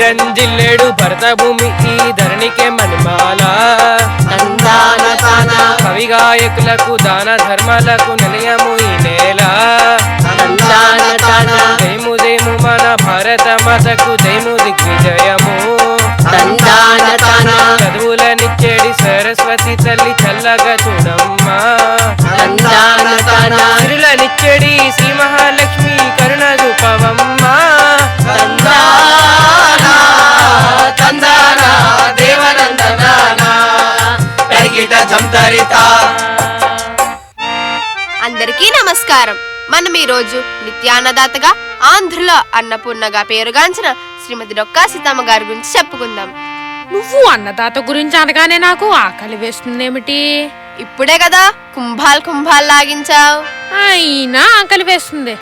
విరంజిల్లేడు భరత భూమి ఈ ధరణికే మణిమాల కవి గాయకులకు దాన ధర్మాలకు నిలయము ఈ నేల జయము జయము మన భారత మాతకు జయము దిగ్విజయము చదువులనిచ్చేడి సరస్వతి తల్లి చల్లగా చూడమ్మా సిరులనిచ్చేడి శ్రీ మహాలక్ష్మి కరుణ చూపవమ్మా అందరికీ నమస్కారం. మనం ఈ రోజు నిత్యాన్నదాతగా ఆంధ్రుల అన్నపూర్ణగా పేరుగాంచిన శ్రీమతి డొక్కా సీతమ్మ గారి గురించి చెప్పుకుందాం. నువ్వు అన్నదాత గురించి అనగానే నాకు ఆకలి వేస్తుందేమిటి? ఇప్పుడే కదా కుంభాల్ లాగించావు, అయినా ఆకలి వేస్తుంది.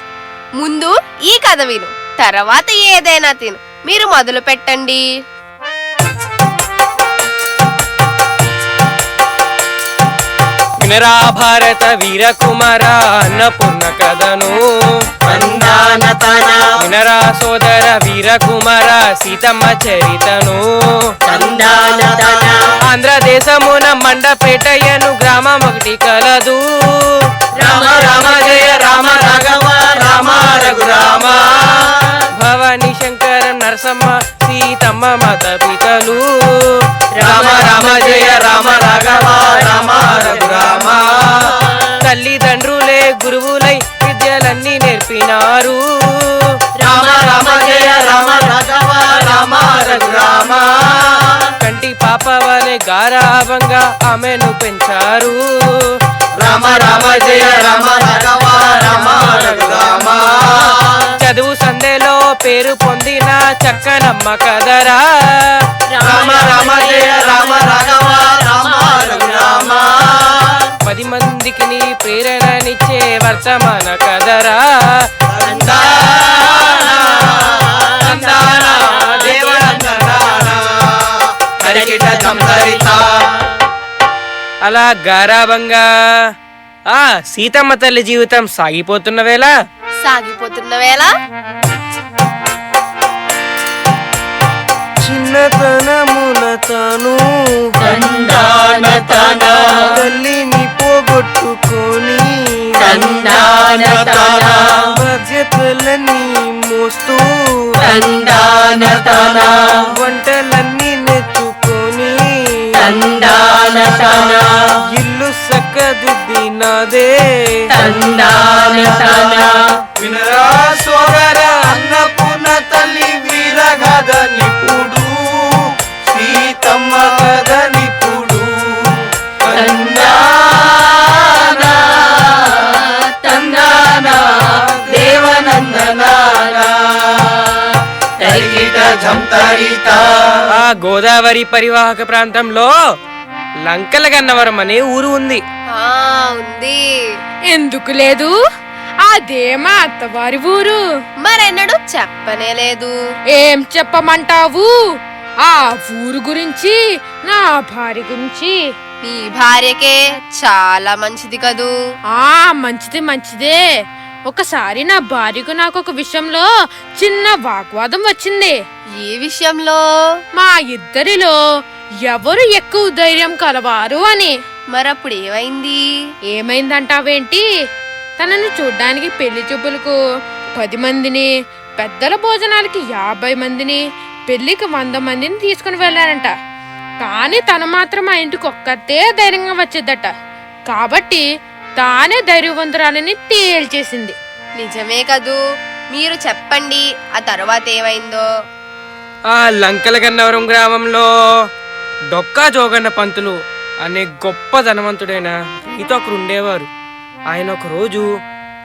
ముందు ఈ కథ విను, తర్వాత ఏదైనా తిను. మీరు మొదలు పెట్టండి. వినరా భారత వీర కుమార అన్నపూర్ణ కథను, వినరా సోదర వీర కుమార సీతమ్మ చరితను. ఆంధ్రదేశమున మండపేటయ్యను గ్రామం ఒకటి కలదు. రామ రామ జయ రామ రాఘవ రామ రఘురామ. భవానీ శంకరం నరసమ్మ సీతమ్మ మాత పితలు. రామ రామ జయ రామ రాఘవ రామ రఘురామ. తల్లిదండ్రులే గురువులై విద్యలన్నీ నేర్పినారు. రామ రామ జయ రామ రాఘవ రామ రఘురామ. కంటి పాప వలె గారాభంగా ఆమెను పెంచారు. రామ రామ జయ రామ రాఘవ రామ రఘురామ. చదువు సందేలో పేరు పొందిన చక్కనమ్మ కదరా. రామ రామ జయ రామ రాఘవ రామ రఘురామ. 10 మందికి నీ ప్రేరణనిచ్చే వర్తమాన కదరా. అలా గారాబంగా ఆ సీతమ్మ తల్లి జీవితం సాగిపోతున్న వేళ చిన్నతనమున తాను తల్లిని పోగొట్టుకొని బాధ్యతలన్నీ మోస్తూ వంటలన్నీ నెచ్చుకొని ఇల్లు సక్కదిద్దినదే. వినరా సోదర అన్నపూర్ణ తల్లి వీరగాథ నిపుడు సీతమ్మ కథ నిపుడు. ఆ గోదావరి పరివాహక ప్రాంతంలో లంకల గన్నవరం అనే ఊరు ఉంది. ఎందుకు లేదు? అదే మా అత్తవారి ఊరు. మరెన్నడూ చెప్పనే లేదు. ఏం చెప్పమంటావు? ఆ ఊరు గురించి, నా భార్య గురించి. నీ భార్యకే చాలా మంచిది కదూ. మంచిదే. ఒకసారి నా భార్యకు నాకు ఒక విషయంలో చిన్న వాగ్వాదం వచ్చింది. ఏ విషయంలో? మా ఇద్దరిలో ఎవరు ఎక్కువ ధైర్యం కలవారు అని. మరప్పుడు ఏమైంది? ఏమైందంటావేంటి? తనను చూడ్డానికి పెళ్లి చూపులకు 10 మందిని, పెద్దల భోజనాలకి 50 మందిని, పెళ్లికి 100 మందిని తీసుకుని వెళ్ళారంట. కానీ తను మాత్రం మా ఇంటికి ఒక్కతే ధైర్యంగా వచ్చేదట. కాబట్టి తానే ధైర్యవంతురాలని తేల్చేసింది. నిజమే కదూ. మీరు చెప్పండి, ఆ తర్వాత ఏమైందో. ఆ లంకల గన్నవరం గ్రామంలో డొక్కా జోగన్న పంతులు అనే గొప్ప ధనవంతుడైన రైతు ఒకరు ఉండేవారు. ఆయన ఒక రోజు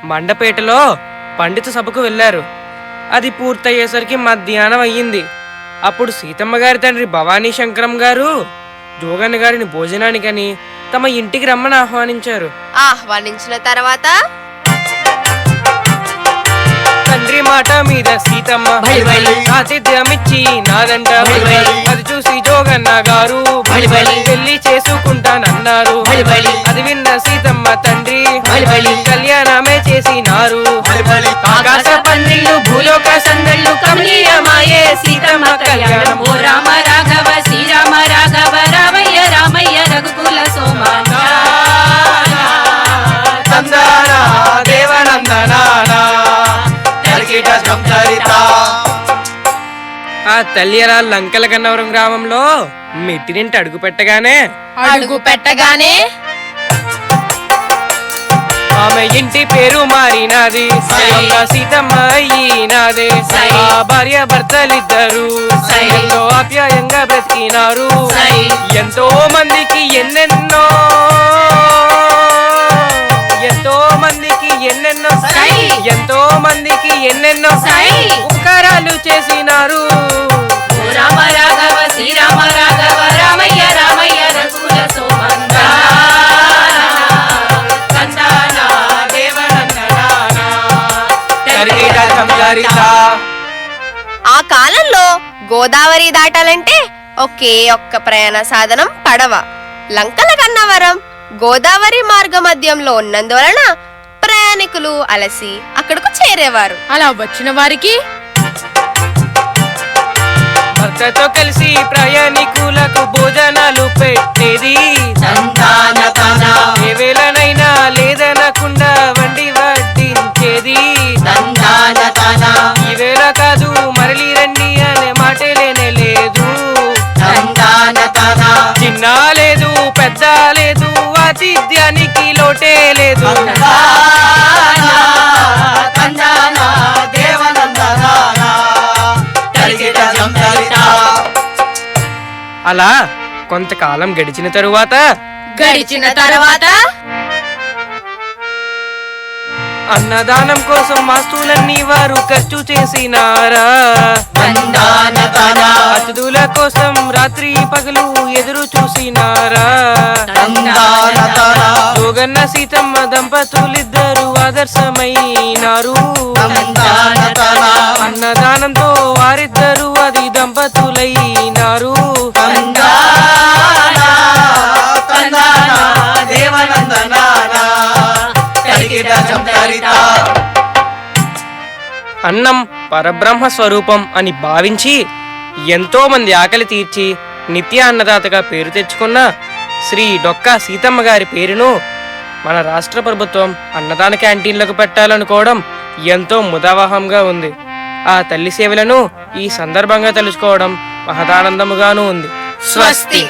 మండపేటలో పండిత సభకు వెళ్ళారు. అది పూర్తయ్యేసరికి మధ్యాహ్నం అయ్యింది. అప్పుడు సీతమ్మ గారి తండ్రి భవానీ శంకరం గారు జోగన్న గారిని భోజనానికని తమ ఇంటికి రమ్మని ఆహ్వానించారు. ఆహ్వానించిన తర్వాత తండ్రి మాట మీద సీతమ్మ ఆతిథ్యమిచ్చి నాదంట. అది చూసి జోగన్న గారు పెళ్లి చేసుకుంటానన్నారు. అది విన్న సీతమ్మ తండ్రి కళ్యాణమే చేసినారు. ఆకాశ పందిళ్ళు భూలోక సందళ్ళు కమనీయమాయే సీతమ్మ కళ్యాణం ఓ రామ రాఘవ శ్రీరామ రాఘవ రామయ్య రామయ్య రఘుకుల సోమ తందన దేవనందనాన కలికిట సంచరిత. ఆ తల్లియరా లంకల గన్నవరం గ్రామంలో మెట్టినింటి అడుగు పెట్టగానే అడుగు పెట్టగానే ఆమె ఇంటి పేరు మారినది, ఒక సీతమ్మ అయినది. ఆ భార్య భర్తలిద్దరు ఎంతో ఆప్యాయంగా బ్రతికినారు. ఎంతో మందికి ఎన్నెన్నో ఎంతో మందికి ఎన్నెన్నో ఎంతో మందికి ఎన్నెన్నో ఉపకారాలు చేసినారు. ఓ రామ రాఘవ శ్రీరామ రాఘవ రామయ్య రామయ్య రఘుకుల సోమ కలికిట సంచరిత. ఆ కాలంలో గోదావరి దాటాలంటే ఒకే ఒక్క ప్రయాణ సాధనం పడవ. లంకల గన్నవరం గోదావరి మార్గ మధ్యంలో ఉన్నందువలన ప్రయాణికులు అలసి అక్కడకు చేరేవారు. అలా వచ్చిన వారికి భర్తతో కలిసి ప్రయాణికులకు భోజనాలు పెట్టేది. ఏ వేళనైనా లేదనకుండా వండి వడ్డించేది. ఈ వేళ కాదు మరలి రండి అనే మాటే లేనే లేదు. చిన్న లేదు పెద్ద లేదు ఆతిథ్యానికి లోటే లేదు. అలా కొంతకాలం గడిచిన తరువాత అన్నదానం కోసం వస్తువులన్నీ వారు ఖర్చు చేసినారా. అతిథుల కోసం రాత్రి పగలు ఎదురు చూసినారా. జోగన్న సీతమ్మ దంపతులిద్దరు ఆదర్శమైనారు. అన్నదానంతో వారిద్దరు అది దంపతులైనారు. అన్నం పరబ్రహ్మ స్వరూపం అని భావించి ఎంతో మంది ఆకలి తీర్చి నిత్య అన్నదాతగా పేరు తెచ్చుకున్న శ్రీ డొక్కా సీతమ్మ గారి పేరును మన రాష్ట్ర ప్రభుత్వం అన్నదాన క్యాంటీన్లకు పెట్టాలనుకోవడం ఎంతో ముదావహంగా ఉంది. ఆ తల్లి సేవలను ఈ సందర్భంగా తెలుసుకోవడం మహదానందముగాను ఉంది. స్వస్తి.